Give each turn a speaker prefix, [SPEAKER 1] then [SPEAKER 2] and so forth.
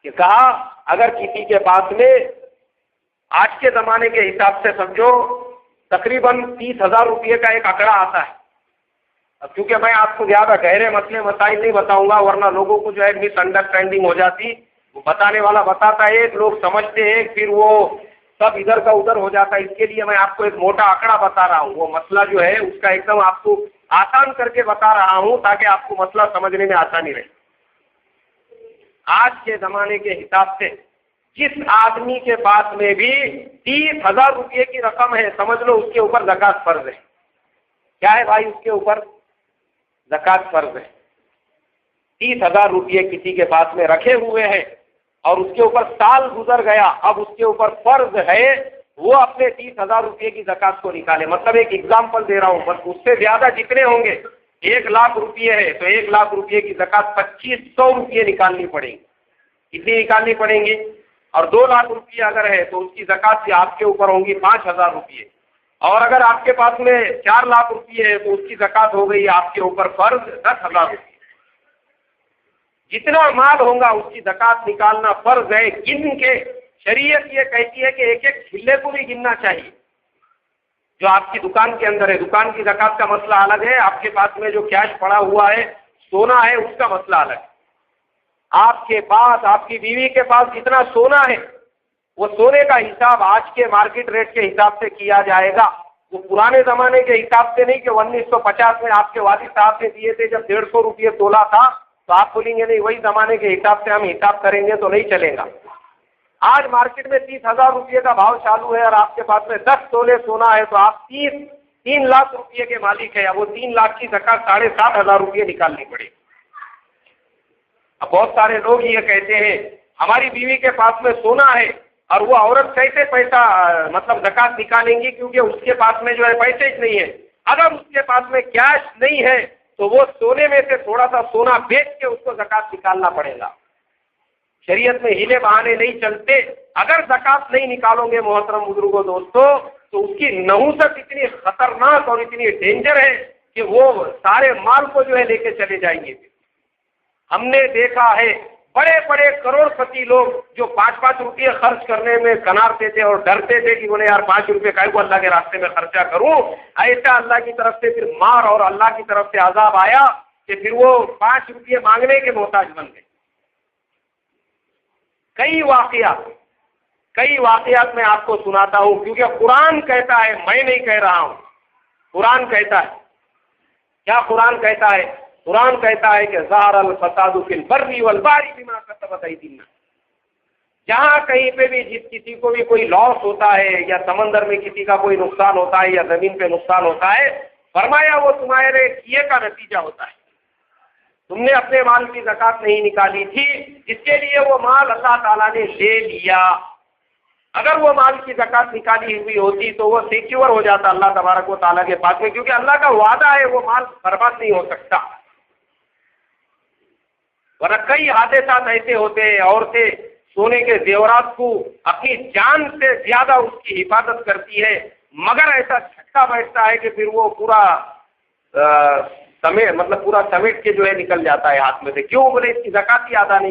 [SPEAKER 1] کہ کہا اگر کسی کے پاس میں آج کے زمانے کے حساب سے سمجھو تقریباً 30,000 روپئے کا ایک آنکڑا آتا ہے. اب چونکہ میں آپ کو زیادہ گہرے مسئلے مسائل نہیں بتاؤں گا ورنہ لوگوں کو جو ہے مس انڈرسٹینڈنگ ہو جاتی. وہ بتانے والا بتاتا ہے ایک، لوگ سمجھتے ہیں، پھر وہ سب ادھر کا ادھر ہو جاتا ہے. اس کے لیے میں آپ کو ایک موٹا آنکڑا بتا رہا ہوں. وہ مسئلہ جو ہے اس کا ایک دم آپ کو آسان کر کے بتا رہا ہوں تاکہ آپ کو مسئلہ سمجھنے میں آسانی رہے. آج کے زمانے کے حساب سے جس آدمی کے پاس میں بھی 30,000 روپئے کی رقم ہے، سمجھ لو اس کے اوپر زکوٰۃ فرض ہے. کیا ہے بھائی؟ اس کے اوپر زکوٰۃ فرض ہے. 30,000 روپئے کسی کے پاس میں رکھے ہوئے ہیں اور اس کے اوپر سال گزر گیا، اب اس کے اوپر فرض ہے وہ اپنے 30,000 روپئے کی زکوٰۃ کو نکالے. مطلب ایک ایگزامپل دے رہا ہوں، بس اس سے زیادہ جتنے ہوں گے 1,00,000 روپئے ہے تو 1,00,000 روپئے کی زکوٰۃ 2,500 روپئے نکالنی پڑے گی. کتنی نکالنی پڑیں گی؟ اور 2,00,000 روپئے اگر ہے تو اس کی زکوٰۃ سے آپ کے اوپر ہوں گی 5,000 روپئے. اور اگر آپ کے پاس میں 4,00,000 روپئے ہے تو اس کی زکوٰۃ ہو گئی آپ کے اوپر فرض 10,000 روپئے. جتنا مال ہوگا اس کی زکوٰۃ نکالنا فرض ہے. گن کے شریعت یہ کہتی ہے کہ ایک ایک چھلے کو بھی گننا چاہیے. جو آپ کی دکان کے اندر ہے، دکان کی زکوٰۃ کا مسئلہ الگ ہے. آپ کے پاس میں جو کیش پڑا ہوا ہے، سونا ہے، اس کا مسئلہ الگ ہے. آپ کے پاس، آپ کی بیوی کے پاس جتنا سونا ہے وہ سونے کا حساب آج کے مارکیٹ ریٹ کے حساب سے کیا جائے گا. وہ پرانے زمانے کے حساب سے نہیں کہ 1950 میں آپ کے والد صاحب نے دیے تھے جب 150 روپئے تولہ تھا تو آپ بولیں گے نہیں وہی زمانے کے حساب سے ہم حساب کریں گے تو نہیں چلے گا. آج مارکیٹ میں 30,000 روپئے کا بھاؤ چالو ہے اور آپ کے پاس میں 10 تولے سونا ہے تو آپ 3 لاکھ روپئے کے مالک ہیں. اب وہ 3 لاکھ کی زکوٰۃ 7,500 روپئے نکالنی پڑے. اب بہت سارے لوگ یہ کہتے ہیں ہماری بیوی کے پاس میں سونا ہے اور وہ عورت کیسے پیسہ مطلب زکوٰۃ نکالیں گی کیونکہ اس کے پاس میں جو ہے پیسے ہی نہیں ہے. اگر اس کے پاس میں کیش نہیں ہے تو وہ سونے میں سے تھوڑا سا سونا بیچ کے اس کو زکوٰۃ نکالنا پڑے گا. شریعت میں ہیلے بہانے نہیں چلتے. اگر زکوٰۃ نہیں نکالو گے محترم بزرگوں دوستو تو اس کی نحوست اتنی خطرناک اور اتنی ڈینجر ہے کہ وہ سارے مال کو جو ہے لے کے چلے جائیں گے. ہم نے دیکھا ہے بڑے بڑے کروڑ پتی لوگ جو 5-5 روپئے خرچ کرنے میں کنارتے تھے اور ڈرتے تھے کہ بولے یار 5 روپئے کا اللہ کے راستے میں خرچہ کروں، ایسا اللہ کی طرف سے پھر مار اور اللہ کی طرف سے عذاب آیا کہ پھر وہ 5 روپئے مانگنے کے محتاج بن گئے. کئی واقعات میں آپ کو سناتا ہوں کیونکہ قرآن کہتا ہے، میں نہیں کہہ رہا ہوں، قرآن کہتا ہے. کیا قرآن کہتا ہے؟ قرآن کہتا ہے کہ ظہر الفساد فی البر والبحر بما کسبت ایدی الناس. جہاں کہیں پہ بھی جس کسی کو بھی کوئی لاس ہوتا ہے یا سمندر میں کسی کا کوئی نقصان ہوتا ہے یا زمین پہ نقصان ہوتا ہے، فرمایا وہ تمہارے کیے کا نتیجہ ہوتا ہے. تم نے اپنے مال کی زکوٰۃ نہیں نکالی تھی، اس کے لیے وہ مال اللہ تعالیٰ نے لے لیا. اگر وہ مال کی زکوٰۃ نکالی ہوئی ہوتی تو وہ سیکیور ہو جاتا اللہ تبارک و تعالیٰ کے پاس میں، کیونکہ اللہ کا وعدہ ہے وہ مال برباد نہیں ہو سکتا. ورنہ کئی حادثات ایسے ہوتے ہیں، عورتیں سونے کے زیورات کو اپنی جان سے زیادہ اس کی حفاظت کرتی ہے، مگر ایسا چھٹکا بیٹھتا ہے کہ پھر وہ پورا پورا سمیٹ کے جو ہے نکل جاتا ہے ہاتھ میں سے. کیوں؟ بولے اس کی زکوٰۃ ہی ادا نہیں